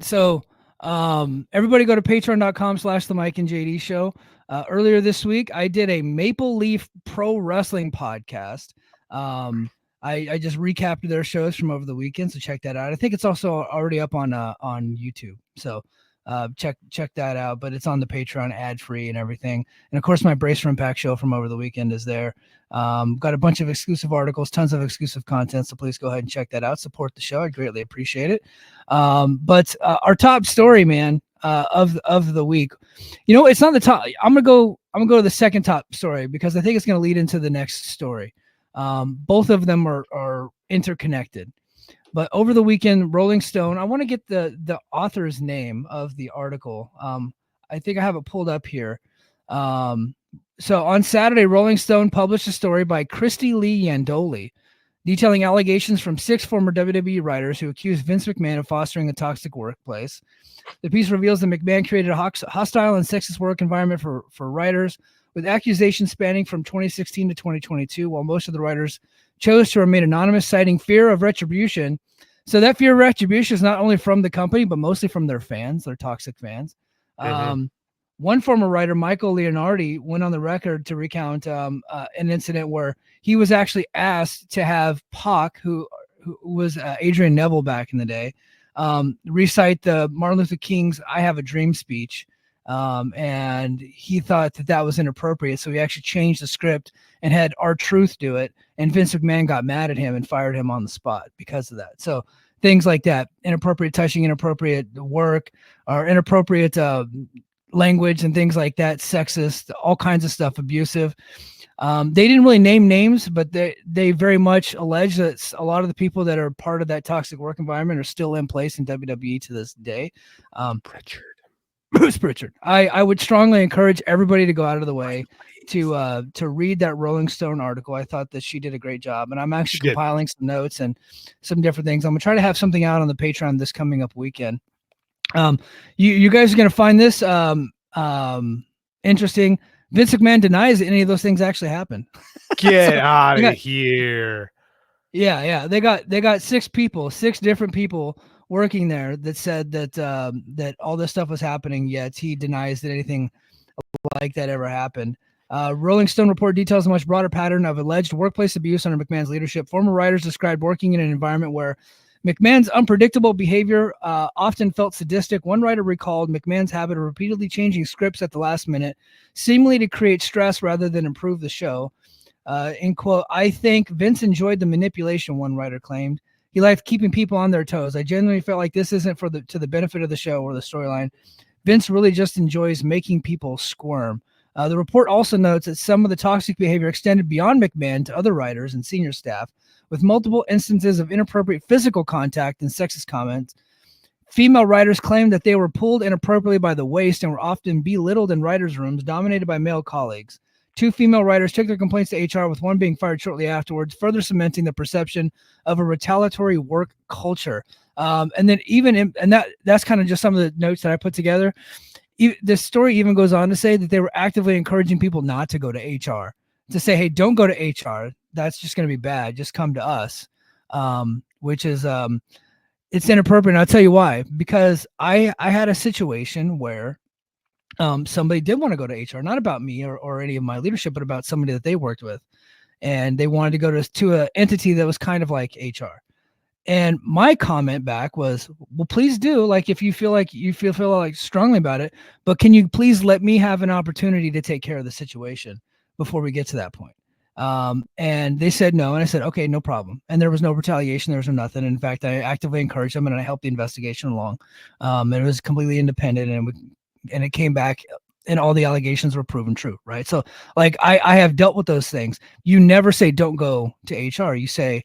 So everybody go to patreon.com/the Mike and JD show. Earlier this week, I did a Maple Leaf Pro Wrestling podcast. I just recapped their shows from over the weekend, so check that out. I think it's also already up on YouTube. So check that out. But it's on the Patreon ad free and everything. And of course, my Brace for Impact show from over the weekend is there. Got a bunch of exclusive articles, tons of exclusive content. So please go ahead and check that out. Support the show. I greatly appreciate it. But our top story, man, of the week, it's not the top. I'm gonna go to the second top story because I think it's gonna lead into the next story. Both of them are interconnected. But over the weekend, Rolling Stone, I want to get the author's name of the article. I think I have it pulled up here. So on Saturday, Rolling Stone published a story by Christy Lee Yandoli detailing allegations from 6 former WWE writers who accused Vince McMahon of fostering a toxic workplace. The piece reveals that McMahon created a hostile and sexist work environment for writers, with accusations spanning from 2016 to 2022, while most of the writers chose to remain anonymous, citing fear of retribution. So that fear of retribution is not only from the company, but mostly from their fans, their toxic fans. One former writer, Michael Leonardi, went on the record to recount an incident where he was actually asked to have Pac, who was Adrian Neville back in the day, recite the Martin Luther King's "I Have a Dream" speech. And he thought that was inappropriate. So he actually changed the script and had R-Truth do it. And Vince McMahon got mad at him and fired him on the spot because of that. So things like that, inappropriate touching, inappropriate work, or inappropriate language and things like that, sexist, all kinds of stuff, abusive. They didn't really name names, but they very much allege that a lot of the people that are part of that toxic work environment are still in place in WWE to this day. Bruce Pritchard. I would strongly encourage everybody to go out of the way to read that Rolling Stone article. I thought that she did a great job, and I'm actually compiling some notes and some different things. I'm gonna try to have something out on the Patreon this coming up weekend. You guys are gonna find this interesting. Vince McMahon denies that any of those things actually happened. Get out of here. Yeah. They got 6 different people working there that said that that all this stuff was happening, yet he denies that anything like that ever happened. Rolling Stone report details a much broader pattern of alleged workplace abuse under McMahon's leadership. Former writers described working in an environment where McMahon's unpredictable behavior often felt sadistic. One writer recalled McMahon's habit of repeatedly changing scripts at the last minute, seemingly to create stress rather than improve the show. In quote, "I think Vince enjoyed the manipulation," one writer claimed. "He liked keeping people on their toes. I genuinely felt like this isn't to the benefit of the show or the storyline. Vince really just enjoys making people squirm." The report also notes that some of the toxic behavior extended beyond McMahon to other writers and senior staff, with multiple instances of inappropriate physical contact and sexist comments. Female writers claimed that they were pulled inappropriately by the waist and were often belittled in writers' rooms dominated by male colleagues. 2 female writers took their complaints to HR, with one being fired shortly afterwards, further cementing the perception of a retaliatory work culture. And then that's kind of just some of the notes that I put together. The story even goes on to say that they were actively encouraging people not to go to HR, to say, "Hey, don't go to HR. That's just going to be bad. Just come to us," which is it's inappropriate. And I'll tell you why. Because I had a situation where somebody did want to go to HR, not about me or any of my leadership, but about somebody that they worked with, and they wanted to go to an entity that was kind of like HR. And my comment back was, "Well, please do. Like, if you feel like strongly about it, but can you please let me have an opportunity to take care of the situation before we get to that point?" And they said no. And I said, "Okay, no problem." And there was no retaliation. There was no nothing. In fact, I actively encouraged them and I helped the investigation along. It was completely independent, and it came back and all the allegations were proven true. Right. So like I have dealt with those things. You never say, "Don't go to HR." You say,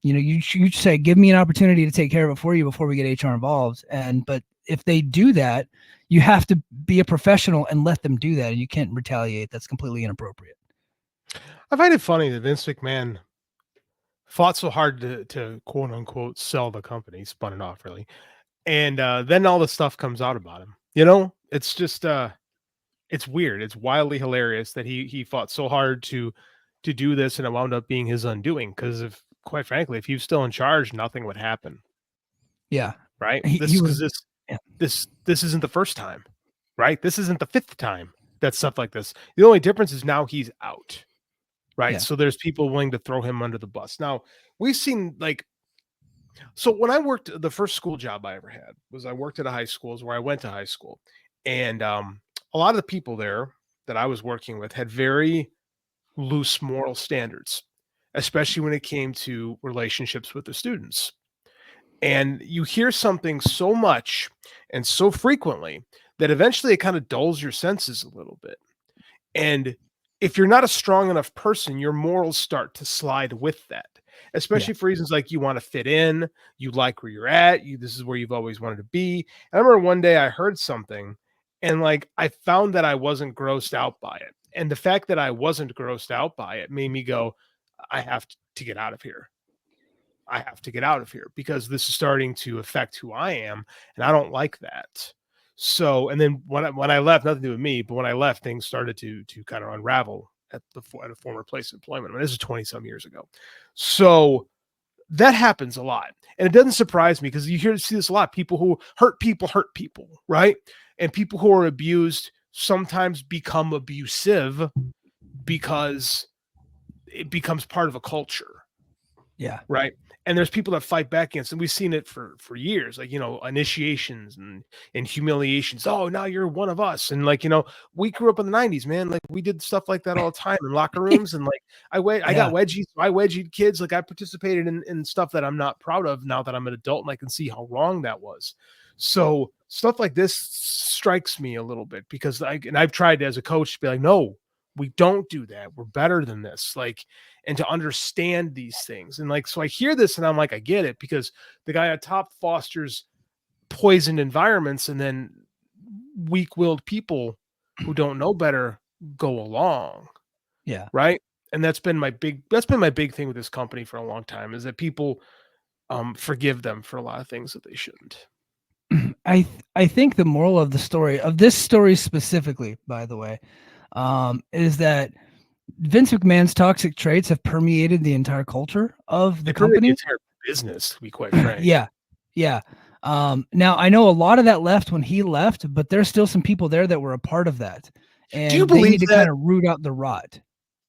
you say, "Give me an opportunity to take care of it for you before we get HR involved." But if they do that, you have to be a professional and let them do that. And you can't retaliate. That's completely inappropriate. I find it funny that Vince McMahon fought so hard to quote unquote sell the company, spun it off really. And then all the stuff comes out about him. It's just it's weird. It's wildly hilarious that he fought so hard to do this, and it wound up being his undoing. Because quite frankly, if he was still in charge, nothing would happen. Yeah. Right. He was, yeah. this isn't the first time, right? This isn't the fifth time that stuff like this. The only difference is now he's out, right? Yeah. So there's people willing to throw him under the bus. Now we've seen like, so when I worked, the first school job I ever had was I worked at a high school, is where I went to high school, and a lot of the people there that I was working with had very loose moral standards, especially when it came to relationships with the students. And you hear something so much and so frequently that eventually it kind of dulls your senses a little bit. And if you're not a strong enough person, your morals start to slide with that, Yeah. especially for reasons like you want to fit in, you like where you're at, this is where you've always wanted to be. And I remember one day I heard something and like I found that I wasn't grossed out by it. And the fact that I wasn't grossed out by it made me go, I have to get out of here. I have to get out of here because this is starting to affect who I am, and I don't like that. So, and then when I left, nothing to do with me, but when I left, things started to kind of unravel at a former place of employment. I mean, this is 20 some years ago. So that happens a lot, and it doesn't surprise me because you see this a lot. People who hurt people, right? And people who are abused sometimes become abusive because it becomes part of a culture. Yeah. Right. And there's people that fight back against, and we've seen it for years, like, initiations and humiliations. Oh, now you're one of us. And like, we grew up in the 90s, man. Like we did stuff like that all the time in locker rooms. And like, I got wedgies. So I wedgied kids. Like I participated in stuff that I'm not proud of now that I'm an adult and I can see how wrong that was. So stuff like this strikes me a little bit because I've tried as a coach to be like, no, we don't do that. We're better than this. Like, and to understand these things. And like, so I hear this and I'm like, I get it, because the guy at top fosters poisoned environments, and then weak-willed people who don't know better go along. Yeah. Right. And that's been my big thing with this company for a long time, is that people forgive them for a lot of things that they shouldn't. I think the moral of the story, of this story specifically, by the way, is that Vince McMahon's toxic traits have permeated the entire culture of the The company. entire business, to be quite frank. Yeah. Yeah. Now I know a lot of that left when he left, but there's still some people there that were a part of that. And Do you they believe need to that? kind of root out the rot.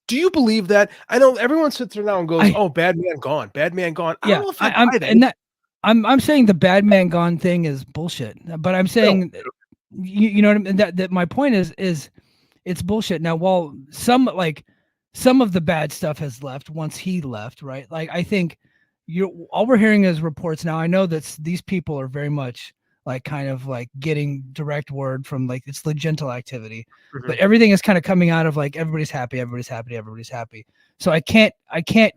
Do you believe that? I know everyone sits there now and goes, "Oh, bad man gone, bad man gone." I don't know if I buy that. And that I'm saying the bad man gone thing is bullshit. But I'm saying, you know what I mean? That my point is it's bullshit. Now, while some of the bad stuff has left once he left, right? Like I think all we're hearing is reports now. I know that these people are very much like kind of like getting direct word from like it's the gentle activity, but everything is kind of coming out of like everybody's happy, everybody's happy, everybody's happy. So I can't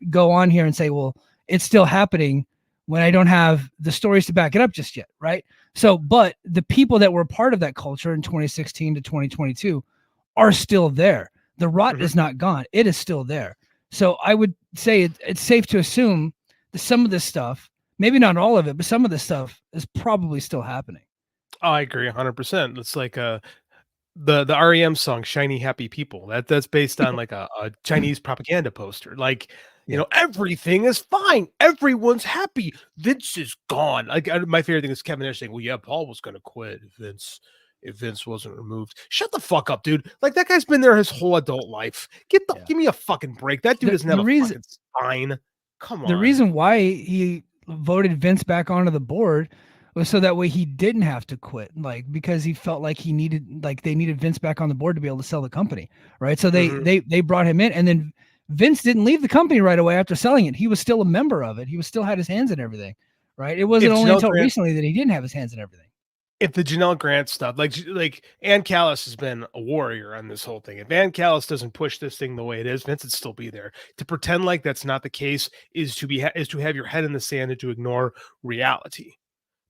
go on here and say, well, it's still happening when I don't have the stories to back it up just yet, right? So, but the people that were part of that culture in 2016 to 2022 are still there. The rot is not gone. It is still there. So I would say it's safe to assume that some of this stuff, maybe not all of it, but some of this stuff is probably still happening. Oh, I agree 100%. It's like the REM song "Shiny Happy People." That's based on like a Chinese propaganda poster. Like, everything is fine. Everyone's happy. Vince is gone. Like my favorite thing is Kevin Nash saying, "Well, yeah, Paul was going to quit if Vince wasn't removed." Shut the fuck up, dude. Like that guy's been there his whole adult life. Give me a fucking break. That dude doesn't have a fucking spine. Come on. The reason why he voted Vince back onto the board was so that way he didn't have to quit, like because he felt like they needed Vince back on the board to be able to sell the company, right? So they brought him in, and then Vince didn't leave the company right away after selling it. He was still a member of it. He was still had his hands in everything, right? It wasn't only until recently that he didn't have his hands in everything. If the Janelle Grant stuff, like Ann Callis has been a warrior on this whole thing. If Ann Callis doesn't push this thing the way it is, Vince would still be there. To pretend like that's not the case is to have your head in the sand and to ignore reality.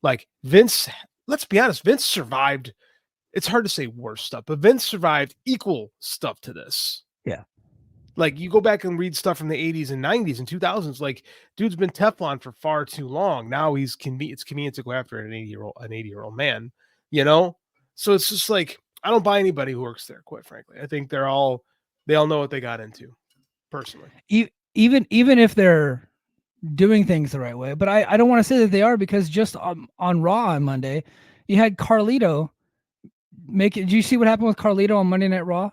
Like Vince, let's be honest, Vince survived. It's hard to say worse stuff, but Vince survived equal stuff to this. Yeah. Like you go back and read stuff from the 80s and 90s and 2000s, like dude's been Teflon for far too long. Now it's convenient to go after an 80-year-old man, So it's just like, I don't buy anybody who works there, quite frankly. I think they all know what they got into, personally. Even if they're doing things the right way, but I don't want to say that they are, because just on Raw on Monday, You had Carlito make it. Did you see what happened with Carlito on Monday Night Raw?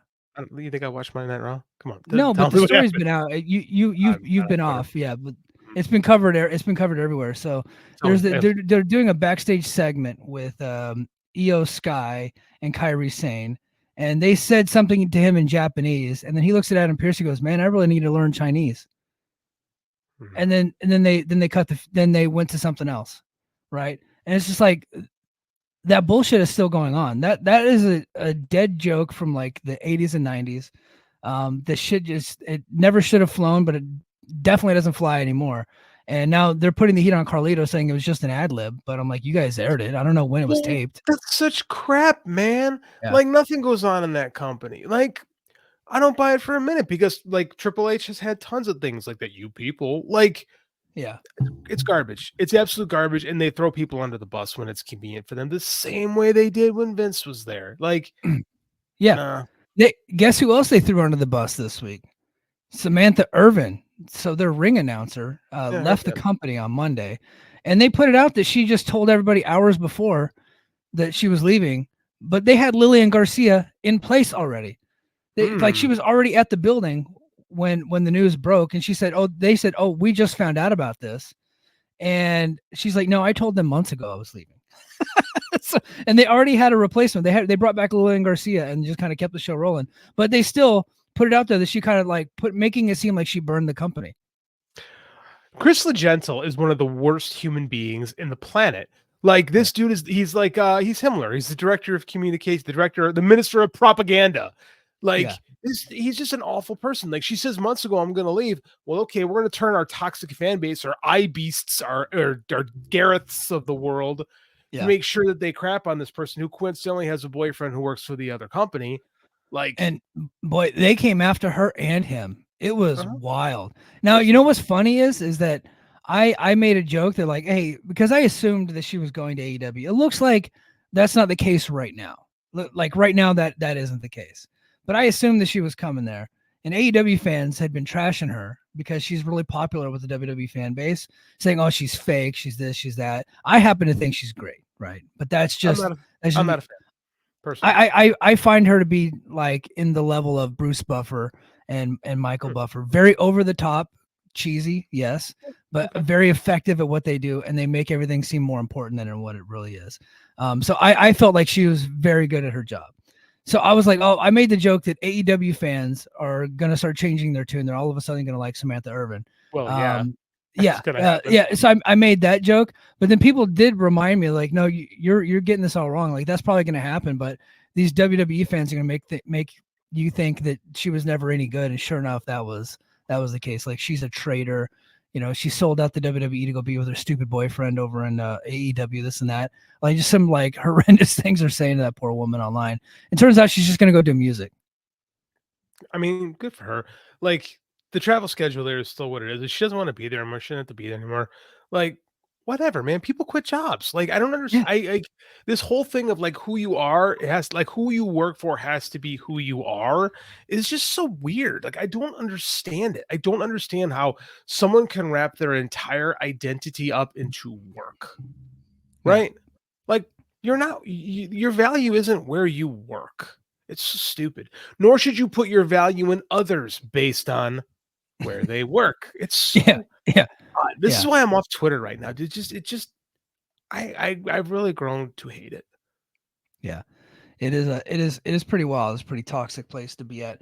You think I watched Monday Night Raw? Come on, No, tell but the me what story's happened. been out. You've I'm been Twitter. off, yeah, but Mhm. it's been covered. It's been covered everywhere. So Tell there's me. they're doing a backstage segment with Io Sky and Kyrie Sane, and they said something to him in Japanese, and then he looks at Adam Pearce. He goes, "Man, I really need to learn Chinese." Mhm. And then they went to something else, right? And it's just like that bullshit is still going on. That is a dead joke from like the 80s and 90s. The shit just it never should have flown, but it definitely doesn't fly anymore. And now they're putting the heat on Carlito, saying it was just an ad lib. But I'm like, you guys aired it. I don't know when it was Well, taped. that's such crap, man. Yeah, Like nothing goes on in that company. Like I don't buy it for a minute because like Triple H has had tons of things like that. You people like yeah, it's garbage. It's absolute garbage, and they throw people under the bus when it's convenient for them. The same way they did when Vince was there. Like, yeah. nah. They guess who else they threw under the bus this week? Samantha Irvin. So their ring announcer Yeah, I heard left the that. company on Monday, and they put it out that she just told everybody hours before that she was leaving, but they had Lillian Garcia in place already. Like she Hmm. was already at the building when the news broke, and she said, "Oh, they said, oh, we just found out about this," and she's like, "No, I told them months ago I was leaving." So, and they already had a replacement. They brought back Lillian Garcia and just kind of kept the show rolling, but they still put it out there that she kind of like making it seem like she burned the company. Chris Legentil is one of the worst human beings in the planet. Like Yeah, this dude he's like he's Himmler. He's the director of communication, the minister of propaganda. yeah, Like he's just an awful person. Like she says months ago, I'm gonna leave. Well, okay, we're gonna turn our toxic fan base, our eye beasts, our Gareths of the world to yeah. make sure that they crap on this person who coincidentally has a boyfriend who works for the other company. Like, And boy, they came after her and him. It was uh-huh, wild. of Now, course you they know did. what's funny is that I made a joke that like, hey, because I assumed that she was going to AEW. It looks like that's not the case right now. Like right now that isn't the case. But I assumed that she was coming there. And AEW fans had been trashing her because she's really popular with the WWE fan base, saying, "Oh, she's fake, she's this, she's that." I happen to think she's great, right? But I'm not a that's I'm just not a fan personally. I find her to be like in the level of Bruce Buffer and Michael Hmm, Buffer. Very over the top, cheesy, yes, but okay. very effective at what they do, and they make everything seem more important than what it really is. So I felt like she was very good at her job. So I was like, oh, I made the joke that AEW fans are gonna start changing their tune. They're all of a sudden gonna like Samantha Irvin. Well, yeah, Um, that's yeah, gonna happen. yeah. So I made that joke, but then people did remind me, like, no, you're getting this all wrong. Like that's probably going to happen, but these WWE fans are going to make you think that she was never any good, and sure enough, that was the case. Like she's a traitor. You know, she sold out the WWE to go be with her stupid boyfriend over in AEW, this and that. Like just some like horrendous things are saying to that poor woman online. It turns out she's just going to go do music. I mean, good for her. Like the travel schedule there is still what it is. If she doesn't want to be there anymore, she doesn't have to be there anymore. Like, whatever, man. People quit jobs. Like, I don't Yeah, understand. I like this whole thing of like who you are, it has like who you work for has to be who you are is just so weird. Like, I don't understand it. I don't understand how someone can wrap their entire identity up into work, yeah. right? Like, you're not your value isn't where you work. It's so stupid. Nor should you put your value in others based on where they work. It's Yeah, so yeah, odd. This is yeah, why I'm off Twitter right now. It just I've really grown to hate it. yeah. It is pretty wild. It's a pretty toxic place to be at.